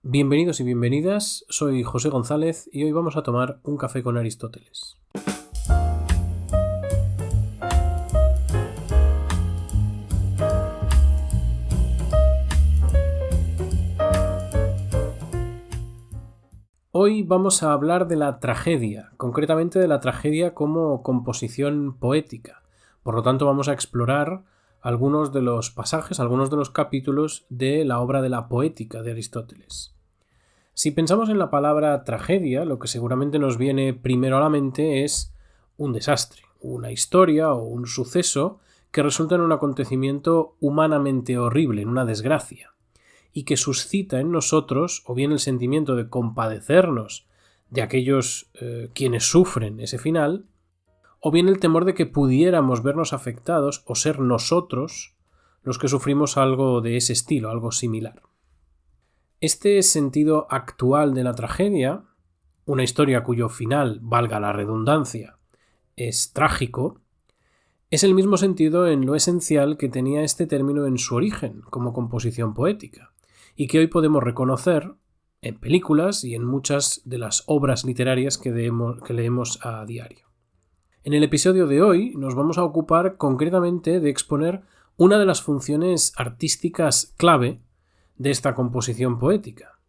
Bienvenidos y bienvenidas, soy José González y hoy vamos a tomar un café con Aristóteles. Hoy vamos a hablar de la tragedia, concretamente de la tragedia como composición poética. Por lo tanto, vamos a explorar algunos de los pasajes, algunos de los capítulos de la obra de la Poética de Aristóteles. Si pensamos en la palabra tragedia, lo que seguramente nos viene primero a la mente es un desastre, una historia o un suceso que resulta en un acontecimiento humanamente horrible, en una desgracia, y que suscita en nosotros o bien el sentimiento de compadecernos de aquellos quienes sufren ese final, o bien el temor de que pudiéramos vernos afectados o ser nosotros los que sufrimos algo de ese estilo, algo similar. Este sentido actual de la tragedia, una historia cuyo final, valga la redundancia, es trágico, es el mismo sentido en lo esencial que tenía este término en su origen como composición poética, y que hoy podemos reconocer en películas y en muchas de las obras literarias que leemos a diario. En el episodio de hoy nos vamos a ocupar concretamente de exponer una de las funciones artísticas clave de esta composición poética,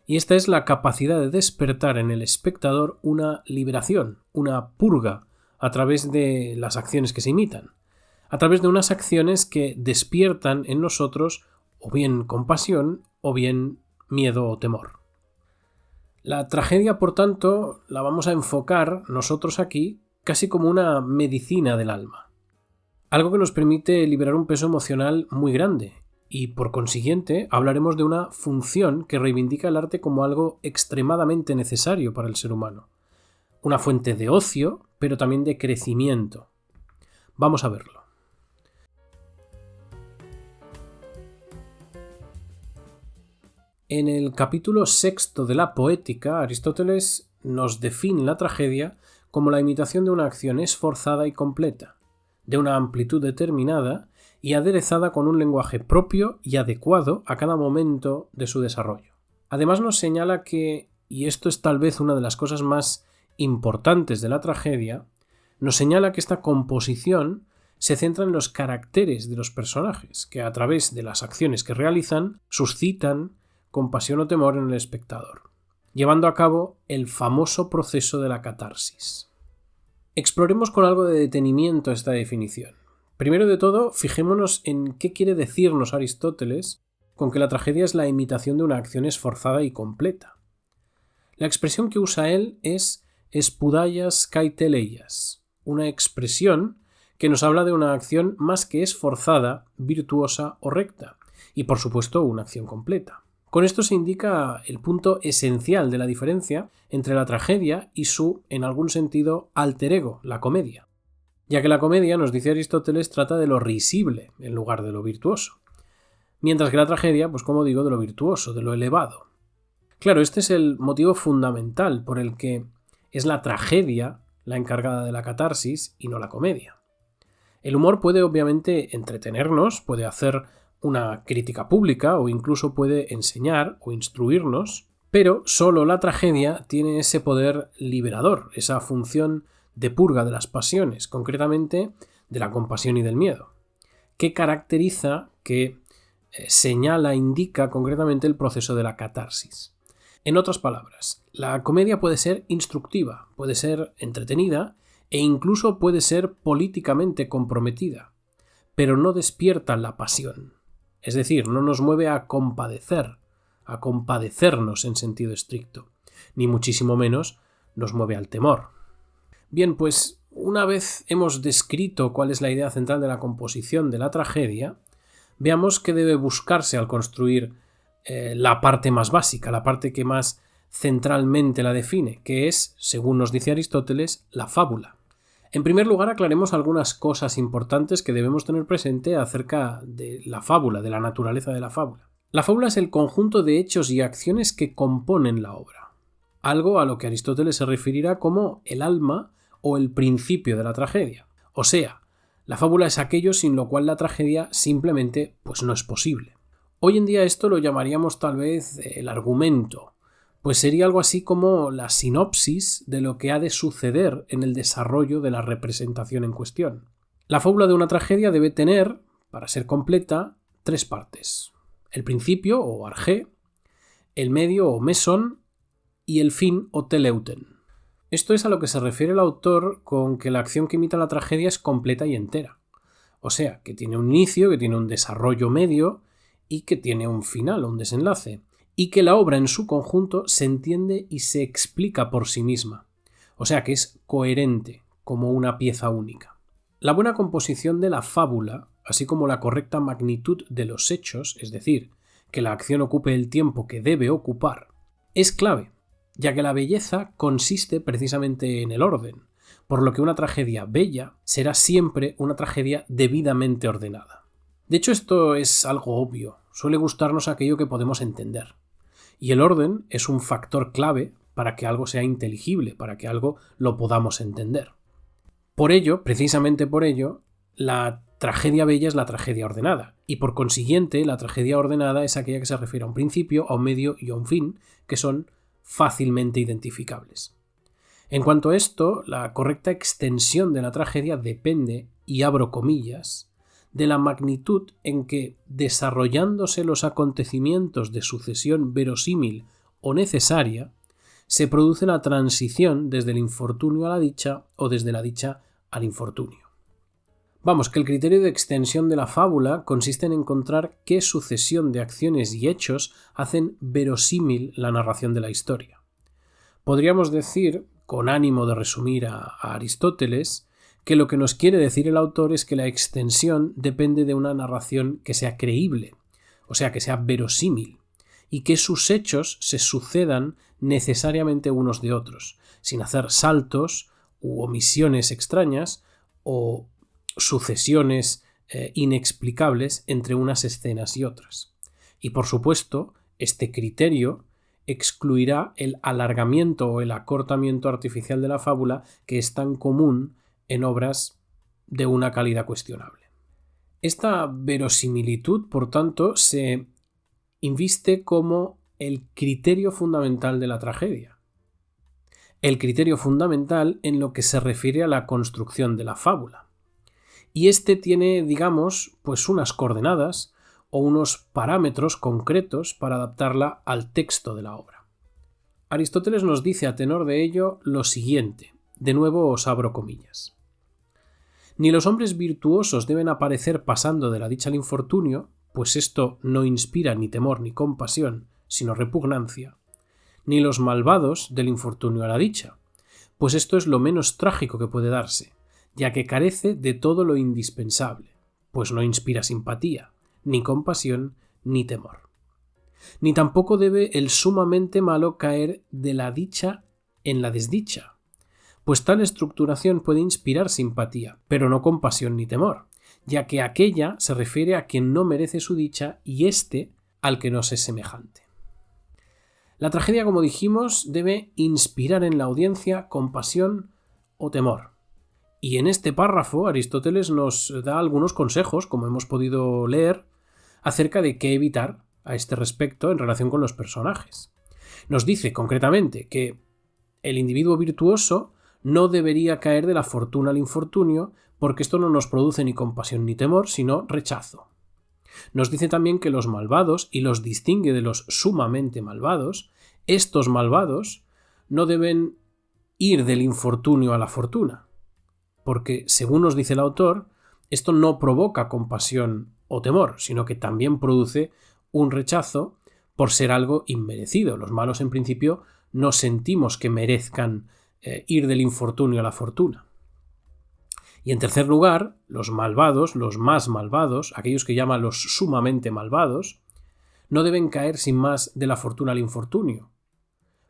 y esta es la capacidad de despertar en el espectador una liberación, una purga a través de las acciones que se imitan, a través de unas acciones que despiertan en nosotros o bien compasión o bien miedo o temor. La tragedia, por tanto, la vamos a enfocar nosotros aquí casi como una medicina del alma, algo que nos permite liberar un peso emocional muy grande. Y por consiguiente hablaremos de una función que reivindica el arte como algo extremadamente necesario para el ser humano. Una fuente de ocio, pero también de crecimiento. Vamos a verlo. En el capítulo 6 de la Poética, Aristóteles nos define la tragedia como la imitación de una acción esforzada y completa, de una amplitud determinada y aderezada con un lenguaje propio y adecuado a cada momento de su desarrollo. Además nos señala que, y esto es tal vez una de las cosas más importantes de la tragedia, nos señala que esta composición se centra en los caracteres de los personajes, que a través de las acciones que realizan suscitan compasión o temor en el espectador, llevando a cabo el famoso proceso de la catarsis. Exploremos con algo de detenimiento esta definición. Primero de todo, fijémonos en qué quiere decirnos Aristóteles con que la tragedia es la imitación de una acción esforzada y completa. La expresión que usa él es spudaias kai teleias, una expresión que nos habla de una acción más que esforzada, virtuosa o recta, y por supuesto una acción completa. Con esto se indica el punto esencial de la diferencia entre la tragedia y su, en algún sentido, alter ego, la comedia. Ya que la comedia, nos dice Aristóteles, trata de lo risible en lugar de lo virtuoso. Mientras que la tragedia, pues como digo, de lo virtuoso, de lo elevado. Claro, este es el motivo fundamental por el que es la tragedia la encargada de la catarsis y no la comedia. El humor puede obviamente entretenernos, puede hacer una crítica pública o incluso puede enseñar o instruirnos, pero solo la tragedia tiene ese poder liberador, esa función de purga de las pasiones, concretamente de la compasión y del miedo, que caracteriza, que señala, indica concretamente el proceso de la catarsis. En otras palabras, la comedia puede ser instructiva, puede ser entretenida e incluso puede ser políticamente comprometida, pero no despierta la pasión, es decir, no nos mueve a compadecer, a compadecernos en sentido estricto, ni muchísimo menos nos mueve al temor. Bien, pues una vez hemos descrito cuál es la idea central de la composición de la tragedia, veamos qué debe buscarse al construir la parte más básica, la parte que más centralmente la define, que es, según nos dice Aristóteles, la fábula. En primer lugar, aclaremos algunas cosas importantes que debemos tener presente acerca de la fábula, de la naturaleza de la fábula. La fábula es el conjunto de hechos y acciones que componen la obra, algo a lo que Aristóteles se referirá como el alma o el principio de la tragedia. O sea, la fábula es aquello sin lo cual la tragedia simplemente pues no es posible. Hoy en día esto lo llamaríamos tal vez el argumento, pues sería algo así como la sinopsis de lo que ha de suceder en el desarrollo de la representación en cuestión. La fábula de una tragedia debe tener, para ser completa, 3 partes: el principio o arjé, el medio o meson y el fin o teleuten. Esto es a lo que se refiere el autor con que la acción que imita la tragedia es completa y entera. O sea, que tiene un inicio, que tiene un desarrollo medio y que tiene un final, un desenlace, y que la obra en su conjunto se entiende y se explica por sí misma. O sea, que es coherente, como una pieza única. La buena composición de la fábula, así como la correcta magnitud de los hechos, es decir, que la acción ocupe el tiempo que debe ocupar, es clave, ya que la belleza consiste precisamente en el orden, por lo que una tragedia bella será siempre una tragedia debidamente ordenada. De hecho, esto es algo obvio, suele gustarnos aquello que podemos entender, y el orden es un factor clave para que algo sea inteligible, para que algo lo podamos entender. Por ello, precisamente por ello, la tragedia bella es la tragedia ordenada, y por consiguiente la tragedia ordenada es aquella que se refiere a un principio, a un medio y a un fin, que son fácilmente identificables. En cuanto a esto, la correcta extensión de la tragedia depende, y abro comillas, de la magnitud en que, desarrollándose los acontecimientos de sucesión verosímil o necesaria, se produce la transición desde el infortunio a la dicha o desde la dicha al infortunio. Vamos, que el criterio de extensión de la fábula consiste en encontrar qué sucesión de acciones y hechos hacen verosímil la narración de la historia. Podríamos decir, con ánimo de resumir a Aristóteles, que lo que nos quiere decir el autor es que la extensión depende de una narración que sea creíble, o sea, que sea verosímil, y que sus hechos se sucedan necesariamente unos de otros, sin hacer saltos u omisiones extrañas o sucesiones inexplicables entre unas escenas y otras. Y por supuesto, este criterio excluirá el alargamiento o el acortamiento artificial de la fábula que es tan común en obras de una calidad cuestionable. Esta verosimilitud, por tanto, se inviste como el criterio fundamental de la tragedia. El criterio fundamental en lo que se refiere a la construcción de la fábula. Y este tiene, digamos, pues unas coordenadas o unos parámetros concretos para adaptarla al texto de la obra. Aristóteles nos dice a tenor de ello lo siguiente, de nuevo os abro comillas. Ni los hombres virtuosos deben aparecer pasando de la dicha al infortunio, pues esto no inspira ni temor ni compasión, sino repugnancia, ni los malvados del infortunio a la dicha, pues esto es lo menos trágico que puede darse, ya que carece de todo lo indispensable, pues no inspira simpatía, ni compasión, ni temor. Ni tampoco debe el sumamente malo caer de la dicha en la desdicha, pues tal estructuración puede inspirar simpatía, pero no compasión ni temor, ya que aquella se refiere a quien no merece su dicha y éste al que nos es semejante. La tragedia, como dijimos, debe inspirar en la audiencia compasión o temor. Y en este párrafo Aristóteles nos da algunos consejos, como hemos podido leer, acerca de qué evitar a este respecto en relación con los personajes. Nos dice concretamente que el individuo virtuoso no debería caer de la fortuna al infortunio, porque esto no nos produce ni compasión ni temor, sino rechazo. Nos dice también que los malvados, y los distingue de los sumamente malvados, estos malvados no deben ir del infortunio a la fortuna, porque, según nos dice el autor, esto no provoca compasión o temor, sino que también produce un rechazo por ser algo inmerecido. Los malos, en principio, no sentimos que merezcan ir del infortunio a la fortuna. Y en tercer lugar, los malvados, los más malvados, aquellos que llaman los sumamente malvados, no deben caer sin más de la fortuna al infortunio,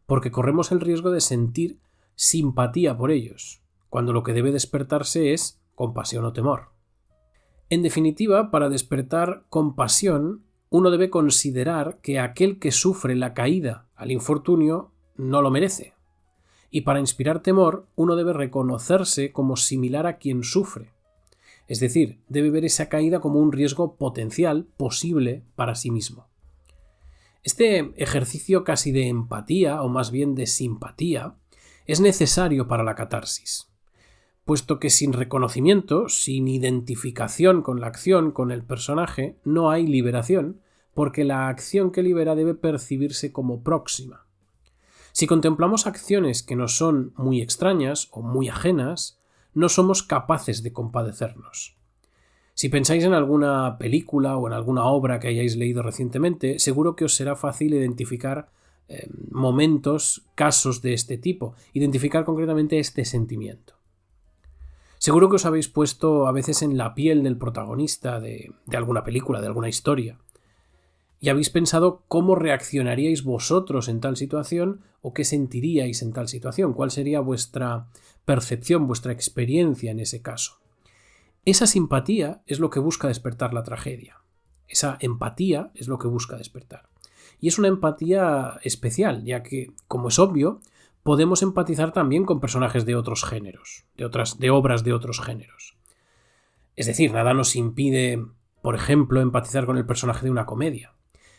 porque corremos el riesgo de sentir simpatía por ellos, cuando lo que debe despertarse es compasión o temor. En definitiva, para despertar compasión, uno debe considerar que aquel que sufre la caída al infortunio no lo merece. Y para inspirar temor, uno debe reconocerse como similar a quien sufre. Es decir, debe ver esa caída como un riesgo potencial posible para sí mismo. Este ejercicio casi de empatía, o más bien de simpatía, es necesario para la catarsis, puesto que sin reconocimiento, sin identificación con la acción, con el personaje, no hay liberación, porque la acción que libera debe percibirse como próxima. Si contemplamos acciones que nos son muy extrañas o muy ajenas, no somos capaces de compadecernos. Si pensáis en alguna película o en alguna obra que hayáis leído recientemente, seguro que os será fácil identificar momentos, casos de este tipo, identificar concretamente este sentimiento. Seguro que os habéis puesto a veces en la piel del protagonista de alguna película, de alguna historia, y habéis pensado cómo reaccionaríais vosotros en tal situación o qué sentiríais en tal situación, cuál sería vuestra percepción, vuestra experiencia en ese caso. Esa simpatía es lo que busca despertar la tragedia. Esa empatía es lo que busca despertar. Y es una empatía especial, ya que, como es obvio, podemos empatizar también con personajes de otros géneros, de obras de otros géneros. Es decir, nada nos impide, por ejemplo, empatizar con el personaje de una comedia.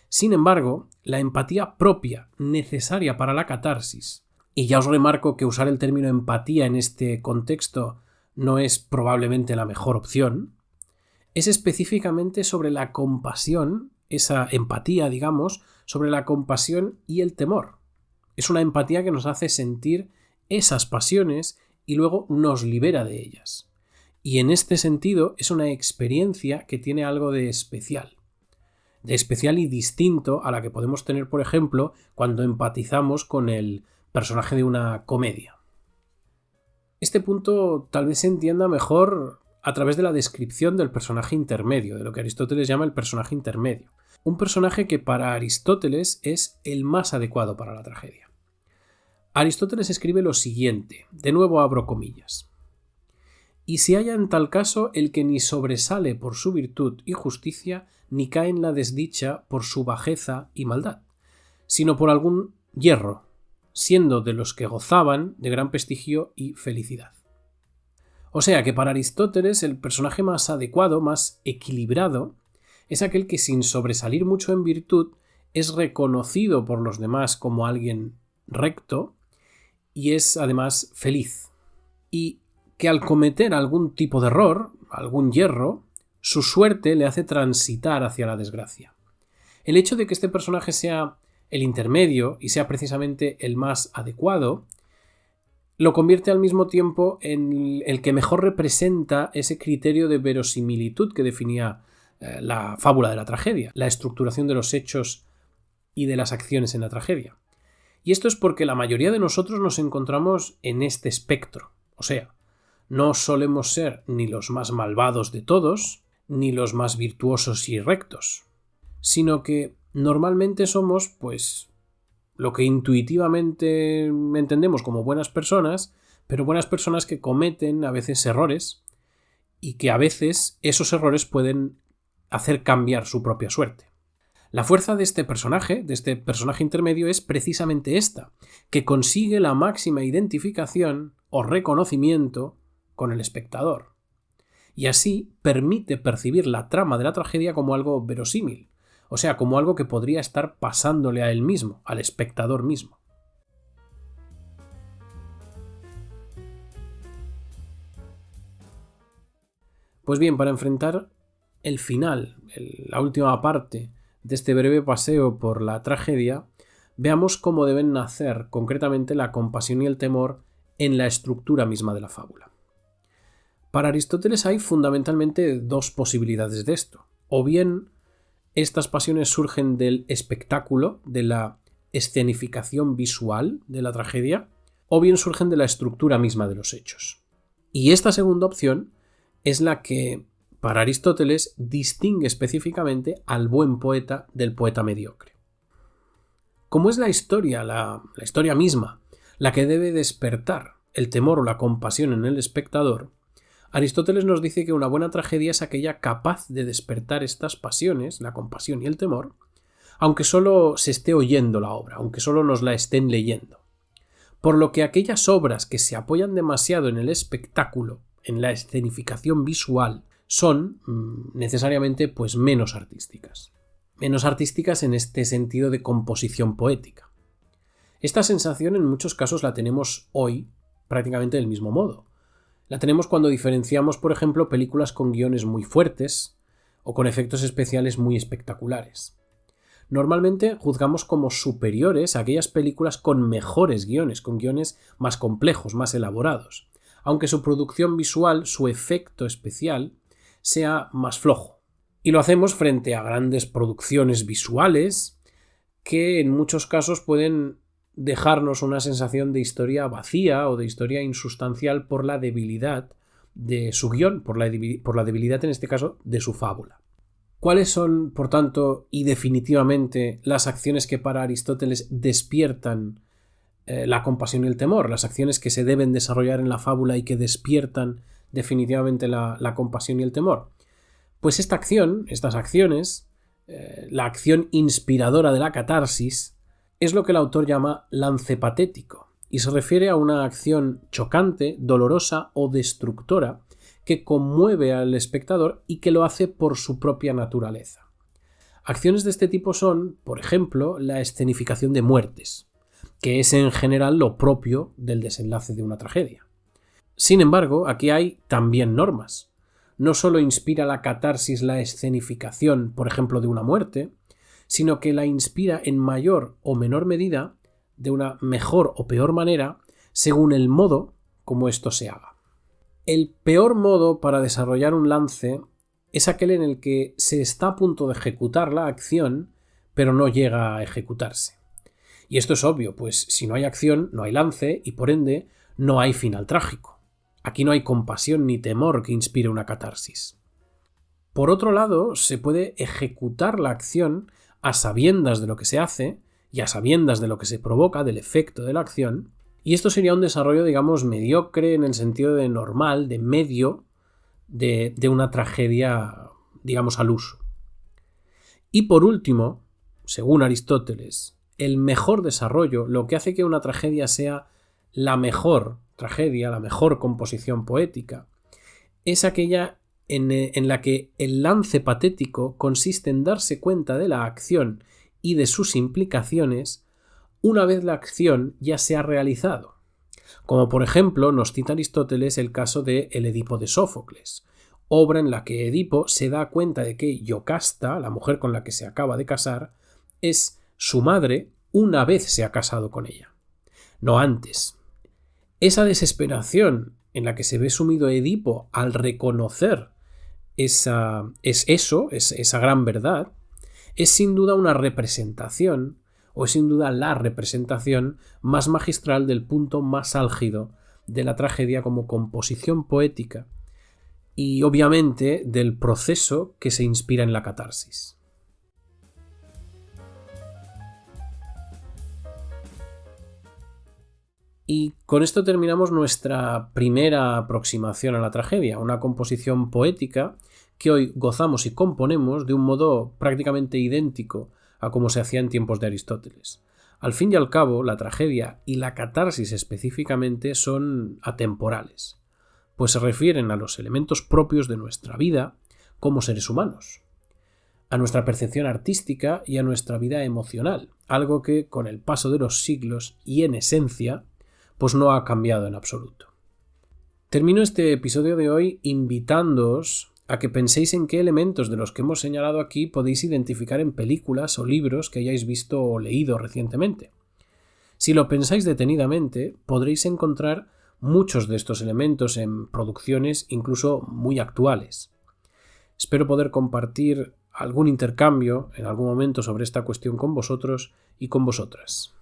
Sin embargo, la empatía propia, necesaria para la catarsis, y ya os remarco que usar el término empatía en este contexto no es probablemente la mejor opción, es específicamente sobre la compasión, esa empatía, digamos, sobre la compasión y el temor. Es una empatía que nos hace sentir esas pasiones y luego nos libera de ellas. Y en este sentido es una experiencia que tiene algo de especial y distinto a la que podemos tener, por ejemplo, cuando empatizamos con el personaje de una comedia. Este punto tal vez se entienda mejor a través de la descripción del personaje intermedio, de lo que Aristóteles llama el personaje intermedio. Un personaje que para Aristóteles es el más adecuado para la tragedia. Aristóteles escribe lo siguiente, de nuevo abro comillas. Y se halla en tal caso el que ni sobresale por su virtud y justicia, ni cae en la desdicha por su bajeza y maldad, sino por algún yerro, siendo de los que gozaban de gran prestigio y felicidad. O sea que para Aristóteles el personaje más adecuado, más equilibrado, es aquel que sin sobresalir mucho en virtud es reconocido por los demás como alguien recto y es además feliz. Y que al cometer algún tipo de error, algún yerro, su suerte le hace transitar hacia la desgracia. El hecho de que este personaje sea el intermedio y sea precisamente el más adecuado, lo convierte al mismo tiempo en el que mejor representa ese criterio de verosimilitud que definía la fábula de la tragedia, la estructuración de los hechos y de las acciones en la tragedia. Y esto es porque la mayoría de nosotros nos encontramos en este espectro, o sea, no solemos ser ni los más malvados de todos, ni los más virtuosos y rectos, sino que normalmente somos, pues, lo que intuitivamente entendemos como buenas personas, pero buenas personas que cometen a veces errores y que a veces esos errores pueden hacer cambiar su propia suerte. La fuerza de este personaje intermedio, es precisamente esta, que consigue la máxima identificación o reconocimiento con el espectador, y así permite percibir la trama de la tragedia como algo verosímil, o sea, como algo que podría estar pasándole a él mismo, al espectador mismo. Pues bien, para enfrentar el final, la última parte de este breve paseo por la tragedia, veamos cómo deben nacer concretamente la compasión y el temor en la estructura misma de la fábula. Para Aristóteles hay fundamentalmente dos posibilidades de esto. O bien estas pasiones surgen del espectáculo, de la escenificación visual de la tragedia, o bien surgen de la estructura misma de los hechos. Y esta segunda opción es la que, para Aristóteles, distingue específicamente al buen poeta del poeta mediocre. Como es la historia misma, la que debe despertar el temor o la compasión en el espectador, Aristóteles nos dice que una buena tragedia es aquella capaz de despertar estas pasiones, la compasión y el temor, aunque solo se esté oyendo la obra, aunque solo nos la estén leyendo. Por lo que aquellas obras que se apoyan demasiado en el espectáculo, en la escenificación visual, son necesariamente pues menos artísticas. Menos artísticas en este sentido de composición poética. Esta sensación en muchos casos la tenemos hoy prácticamente del mismo modo. La tenemos cuando diferenciamos, por ejemplo, películas con guiones muy fuertes o con efectos especiales muy espectaculares. Normalmente juzgamos como superiores a aquellas películas con mejores guiones, con guiones más complejos, más elaborados, aunque su producción visual, su efecto especial, sea más flojo. Y lo hacemos frente a grandes producciones visuales que en muchos casos pueden dejarnos una sensación de historia vacía o de historia insustancial por la debilidad de su guión, por la debilidad en este caso de su fábula. ¿Cuáles son, por tanto, y definitivamente las acciones que para Aristóteles despiertan la compasión y el temor? Las acciones que se deben desarrollar en la fábula y que despiertan definitivamente la compasión y el temor. Pues estas acciones, la acción inspiradora de la catarsis, es lo que el autor llama lance patético, y se refiere a una acción chocante, dolorosa o destructora que conmueve al espectador y que lo hace por su propia naturaleza. Acciones de este tipo son, por ejemplo, la escenificación de muertes, que es en general lo propio del desenlace de una tragedia. Sin embargo, aquí hay también normas. No solo inspira la catarsis la escenificación, por ejemplo, de una muerte, sino que la inspira en mayor o menor medida, de una mejor o peor manera, según el modo como esto se haga. El peor modo para desarrollar un lance es aquel en el que se está a punto de ejecutar la acción, pero no llega a ejecutarse. Y esto es obvio, pues si no hay acción, no hay lance y por ende no hay final trágico. Aquí no hay compasión ni temor que inspire una catarsis. Por otro lado, se puede ejecutar la acción a sabiendas de lo que se hace y a sabiendas de lo que se provoca, del efecto de la acción, y esto sería un desarrollo, digamos, mediocre en el sentido de normal, de medio, de una tragedia, digamos, al uso. Y por último, según Aristóteles, el mejor desarrollo, lo que hace que una tragedia sea la mejor tragedia, la mejor composición poética, es aquella en la que el lance patético consiste en darse cuenta de la acción y de sus implicaciones una vez la acción ya se ha realizado. Como por ejemplo nos cita Aristóteles el caso de El Edipo de Sófocles, obra en la que Edipo se da cuenta de que Iocasta, la mujer con la que se acaba de casar, es su madre una vez se ha casado con ella, no antes. Esa desesperación en la que se ve sumido Edipo al reconocer esa gran verdad, es sin duda una representación, o es sin duda la representación más magistral del punto más álgido de la tragedia como composición poética y obviamente del proceso que se inspira en la catarsis. Y con esto terminamos nuestra primera aproximación a la tragedia, una composición poética que hoy gozamos y componemos de un modo prácticamente idéntico a como se hacía en tiempos de Aristóteles. Al fin y al cabo, la tragedia y la catarsis específicamente son atemporales, pues se refieren a los elementos propios de nuestra vida como seres humanos, a nuestra percepción artística y a nuestra vida emocional, algo que con el paso de los siglos y en esencia, pues no ha cambiado en absoluto. Termino este episodio de hoy invitándoos a que penséis en qué elementos de los que hemos señalado aquí podéis identificar en películas o libros que hayáis visto o leído recientemente. Si lo pensáis detenidamente, podréis encontrar muchos de estos elementos en producciones incluso muy actuales. Espero poder compartir algún intercambio en algún momento sobre esta cuestión con vosotros y con vosotras.